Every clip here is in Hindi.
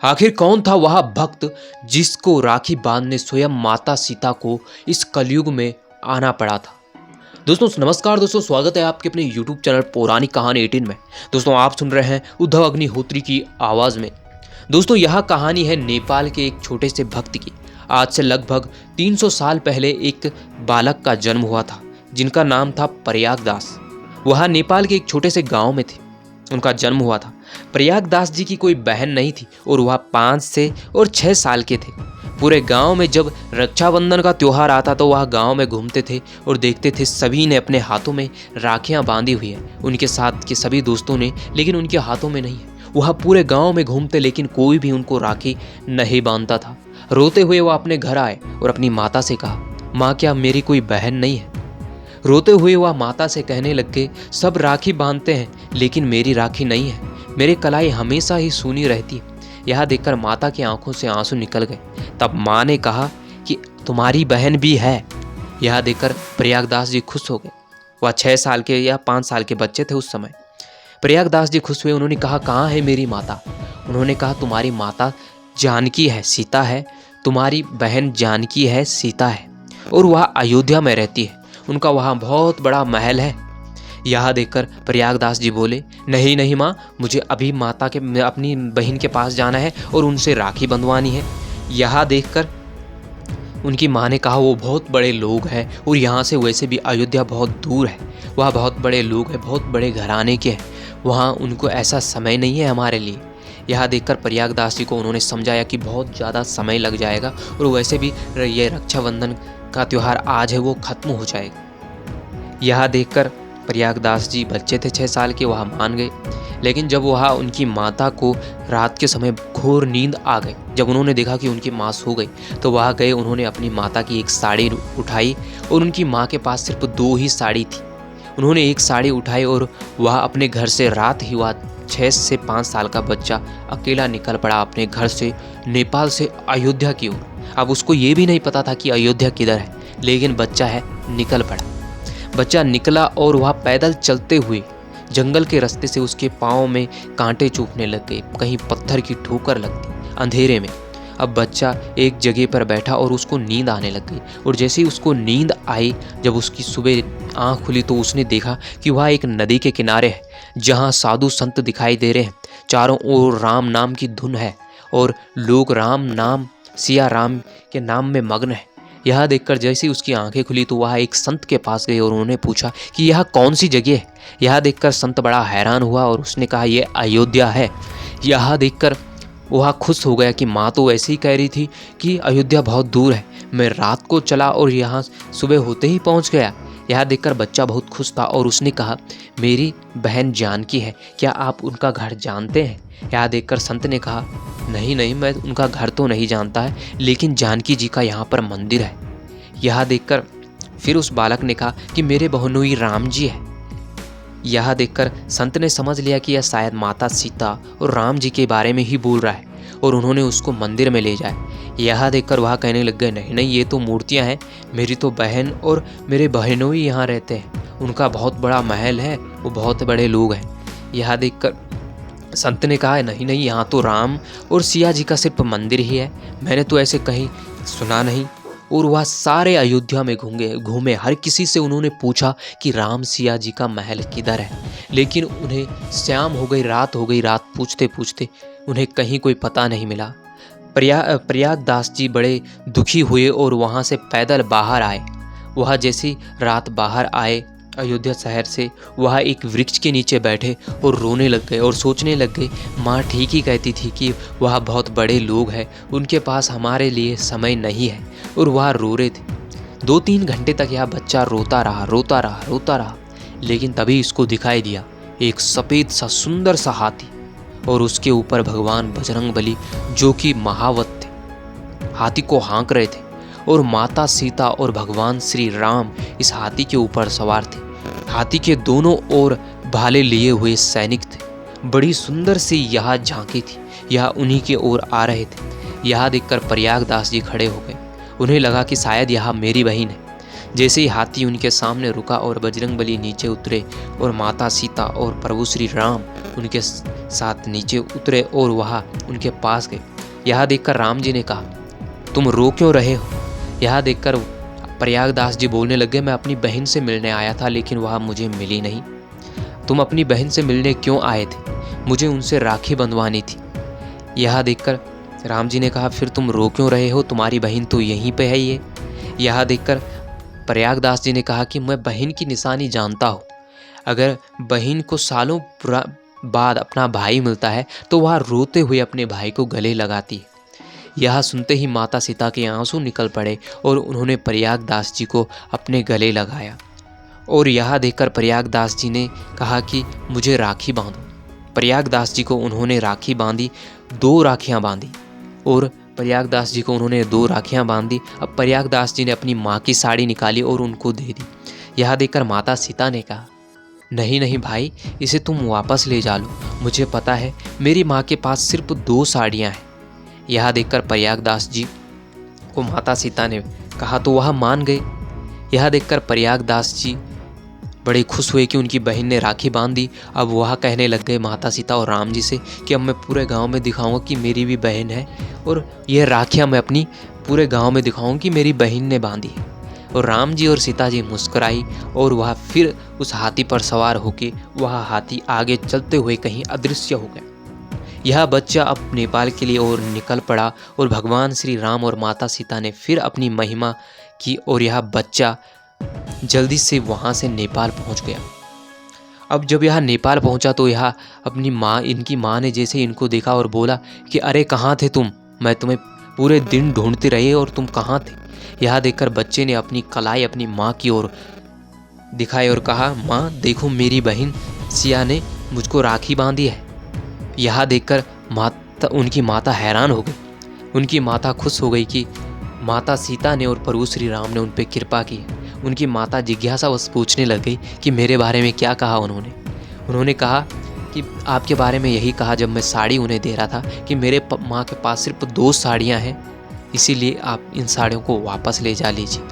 आखिर कौन था वह भक्त जिसको राखी बांधने स्वयं माता सीता को इस कलयुग में आना पड़ा था। दोस्तों नमस्कार दोस्तों, स्वागत है आपके अपने YouTube चैनल पौराणिक कहानी 18 में। दोस्तों आप सुन रहे हैं उद्धव अग्निहोत्री की आवाज़ में। दोस्तों यह कहानी है नेपाल के एक छोटे से भक्त की। आज से लगभग 300 साल पहले एक बालक का जन्म हुआ था जिनका नाम था प्रयागदास। वह नेपाल के एक छोटे से गांव में थे। उनका जन्म हुआ था। प्रयागदास जी की कोई बहन नहीं थी और वह 5 से और 6 साल के थे। पूरे गांव में जब रक्षाबंधन का त्यौहार आता तो वह गांव में घूमते थे और देखते थे सभी ने अपने हाथों में राखियां बांधी हुई है, उनके साथ के सभी दोस्तों ने, लेकिन उनके हाथों में नहीं है। वह पूरे गांव में घूमते लेकिन कोई भी उनको राखी नहीं बांधता था। रोते हुए वह अपने घर आए और अपनी माता से कहा, माँ क्या मेरी कोई बहन नहीं है? रोते हुए वह माता से कहने लग गए, सब राखी बांधते हैं लेकिन मेरी राखी नहीं है, मेरे कलाई हमेशा ही सूनी रहती है। यह देखकर माता की आंखों से आंसू निकल गए। तब माँ ने कहा कि तुम्हारी बहन भी है। यह देखकर प्रयागदास जी खुश हो गए। वह 6 साल के या 5 साल के बच्चे थे उस समय। प्रयागदास जी खुश हुए। उन्होंने कहा, कहाँ है मेरी माता? उन्होंने कहा, तुम्हारी माता जानकी है, सीता है। तुम्हारी बहन जानकी है, सीता है, और वह अयोध्या में रहती है। उनका वहाँ बहुत बड़ा महल है। यह देखकर प्रयागदास जी बोले, नहीं नहीं माँ, मुझे अभी माता के अपनी बहन के पास जाना है और उनसे राखी बंधवानी है। यह देखकर उनकी माँ ने कहा, वो बहुत बड़े लोग हैं और यहाँ से वैसे भी अयोध्या बहुत दूर है। वह बहुत बड़े लोग हैं, बहुत बड़े घराने के हैं, वहाँ उनको ऐसा समय नहीं है हमारे लिए। यह देखकर प्रयागदास जी को उन्होंने समझाया कि बहुत ज़्यादा समय लग जाएगा और वैसे भी ये रक्षाबंधन का त्यौहार आज है, वो खत्म हो जाएगा। यह देखकर प्रयागदास जी बच्चे थे 6 साल के, वह मान गए। लेकिन जब वह उनकी माता को रात के समय घोर नींद आ गई, जब उन्होंने देखा कि उनकी माँ सो गई तो वह गए। उन्होंने अपनी माता की एक साड़ी उठाई और उनकी माँ के पास सिर्फ 2 ही साड़ी थी। उन्होंने एक साड़ी उठाई और वह अपने घर से रात ही हुआ 6 से 5 साल का बच्चा अकेला निकल पड़ा अपने घर से, नेपाल से अयोध्या की ओर। अब उसको ये भी नहीं पता था कि अयोध्या किधर है, लेकिन बच्चा है, निकल पड़ा। बच्चा निकला और वह पैदल चलते हुए जंगल के रास्ते से उसके पाँव में कांटे चुभने लग गए, कहीं पत्थर की ठोकर लगती अंधेरे में। अब बच्चा एक जगह पर बैठा और उसको नींद आने लग गई। और जैसे ही उसको नींद आई, जब उसकी सुबह आँख खुली तो उसने देखा कि वह एक नदी के किनारे है जहाँ साधु संत दिखाई दे रहे हैं। चारों ओर राम नाम की धुन है और लोग राम नाम, सिया राम के नाम में मग्न है। यह देखकर जैसे ही उसकी आंखें खुली तो वह एक संत के पास गए और उन्होंने पूछा कि यह कौन सी जगह है। यह देखकर संत बड़ा हैरान हुआ और उसने कहा, यह अयोध्या है। यह देखकर वह खुश हो गया कि माँ तो ऐसे ही कह रही थी कि अयोध्या बहुत दूर है। मैं रात को चला और यहाँ सुबह होते ही पहुँच गया। यह देखकर बच्चा बहुत खुश था और उसने कहा, मेरी बहन जानकी है, क्या आप उनका घर जानते हैं? यह देखकर संत ने कहा, नहीं नहीं, मैं उनका घर तो नहीं जानता है, लेकिन जानकी जी का यहाँ पर मंदिर है। यह देखकर फिर उस बालक ने कहा कि मेरे बहनोई राम जी है। यह देखकर संत ने समझ लिया कि यह शायद माता सीता और राम जी के बारे में ही बोल रहा है और उन्होंने उसको मंदिर में ले जाए। यह देखकर वह कहने लग गए, नहीं नहीं, ये तो मूर्तियाँ हैं, मेरी तो बहन और मेरे बहनोई यहाँ रहते हैं, उनका बहुत बड़ा महल है, वो बहुत बड़े लोग हैं। यह देखकर संत ने कहा, नहीं नहीं, यहाँ तो राम और सिया जी का सिर्फ मंदिर ही है, मैंने तो ऐसे कहीं सुना नहीं। और वह सारे अयोध्या में घूमे, हर किसी से उन्होंने पूछा कि राम सिया जी का महल किधर है, लेकिन उन्हें शाम हो गई, रात हो गई। रात पूछते पूछते उन्हें कहीं कोई पता नहीं मिला। प्रयागदास जी बड़े दुखी हुए और वहाँ से पैदल बाहर आए। वह जैसी रात बाहर आए अयोध्या शहर से, वह एक वृक्ष के नीचे बैठे और रोने लग गए और सोचने लग गए, माँ ठीक ही कहती थी कि वह बहुत बड़े लोग हैं, उनके पास हमारे लिए समय नहीं है। और वह रो रहे थे। 2-3 घंटे तक यह बच्चा रोता रहा। लेकिन तभी इसको दिखाई दिया एक सफ़ेद सा सुंदर सा हाथी और उसके ऊपर भगवान बजरंगबली जो कि महावत थे, हाथी को हाँक रहे थे। और माता सीता और भगवान श्री राम इस हाथी के ऊपर सवार थे। हाथी के दोनों ओर भाले लिए हुए सैनिक थे। बड़ी सुंदर सी यह झांकी थी, यह उन्हीं के ओर आ रहे थे। यह देखकर प्रयागदास जी खड़े हो गए। उन्हें लगा कि शायद यह मेरी बहन है। जैसे ही हाथी उनके सामने रुका और बजरंगबली नीचे उतरे और माता सीता और प्रभु श्री राम उनके साथ नीचे उतरे और वह उनके पास गए। यह देखकर राम जी ने कहा, तुम रो क्यों रहे हो? यह देखकर प्रयागदास जी बोलने लगे, मैं अपनी बहन से मिलने आया था लेकिन वह मुझे मिली नहीं। तुम अपनी बहन से मिलने क्यों आए थे? मुझे उनसे राखी बंधवानी थी। यह देखकर राम जी ने कहा, फिर तुम रो क्यों रहे हो? तुम्हारी बहन तो यहीं पे है ये। यह देखकर प्रयागदास जी ने कहा कि मैं बहन की निशानी जानता हूँ। अगर बहन को सालों बाद अपना भाई मिलता है तो वह रोते हुए अपने भाई को गले लगाती है। यह सुनते ही माता सीता के आंसू निकल पड़े और उन्होंने प्रयागदास जी को अपने गले लगाया। और यह देखकर प्रयागदास जी ने कहा कि मुझे राखी बांधो। प्रयागदास जी को उन्होंने राखी बांधी, 2 राखियां बांधी और प्रयागदास जी को उन्होंने 2 राखियां बांधी। अब प्रयागदास जी ने अपनी माँ की साड़ी निकाली और उनको दे दी। यह देखकर माता सीता ने कहा, नहीं नहीं भाई, इसे तुम वापस ले जा लो। मुझे पता है मेरी माँ के पास सिर्फ 2 साड़ियाँ हैं। यह देखकर प्रयागदास जी को माता सीता ने कहा तो वह मान गए। यह देखकर प्रयागदास जी बड़े खुश हुए कि उनकी बहन ने राखी बांध दी। अब वह कहने लग गए माता सीता और राम जी से कि अब मैं पूरे गांव में दिखाऊंगा कि मेरी भी बहन है और यह राखियां मैं अपनी पूरे गांव में दिखाऊंगा कि मेरी बहन ने बांधी है। और राम जी और सीता जी मुस्कुराई और वह फिर उस हाथी पर सवार होकर वह हाथी आगे चलते हुए कहीं अदृश्य हो गया। यह बच्चा अब नेपाल के लिए और निकल पड़ा और भगवान श्री राम और माता सीता ने फिर अपनी महिमा की और यह बच्चा जल्दी से वहाँ से नेपाल पहुँच गया। अब जब यह नेपाल पहुँचा तो यह अपनी माँ, इनकी माँ ने जैसे इनको देखा और बोला कि अरे कहाँ थे तुम? मैं तुम्हें पूरे दिन ढूंढते रहे और तुम कहाँ थे? यह देखकर बच्चे ने अपनी कलाई अपनी माँ की ओर दिखाई और कहा, माँ देखो मेरी बहन सिया ने मुझको राखी बांधी है। यह देखकर उनकी माता हैरान हो गई। उनकी माता खुश हो गई कि माता सीता ने और प्रभु श्री राम ने उन पर कृपा की। उनकी माता जिज्ञासावश पूछने लग गई कि मेरे बारे में क्या कहा उन्होंने कहा कि आपके बारे में यही कहा जब मैं साड़ी उन्हें दे रहा था कि मेरे माँ के पास सिर्फ 2 साड़ियाँ हैं, इसीलिए आप इन साड़ियों को वापस ले जा लीजिए।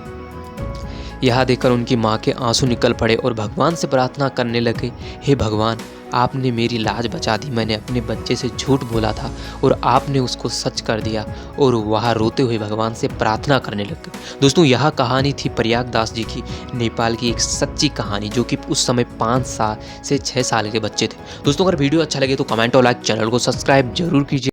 यह देखकर उनकी माँ के आंसू निकल पड़े और भगवान से प्रार्थना करने लगे, हे भगवान, आपने मेरी लाज बचा दी। मैंने अपने बच्चे से झूठ बोला था और आपने उसको सच कर दिया। और वह रोते हुए भगवान से प्रार्थना करने लगे। दोस्तों, यह कहानी थी प्रयागदास जी की, नेपाल की एक सच्ची कहानी, जो कि उस समय 5 साल से 6 साल के बच्चे थे। दोस्तों, अगर वीडियो अच्छा लगे तो कमेंट और लाइक, चैनल को सब्सक्राइब जरूर कीजिए।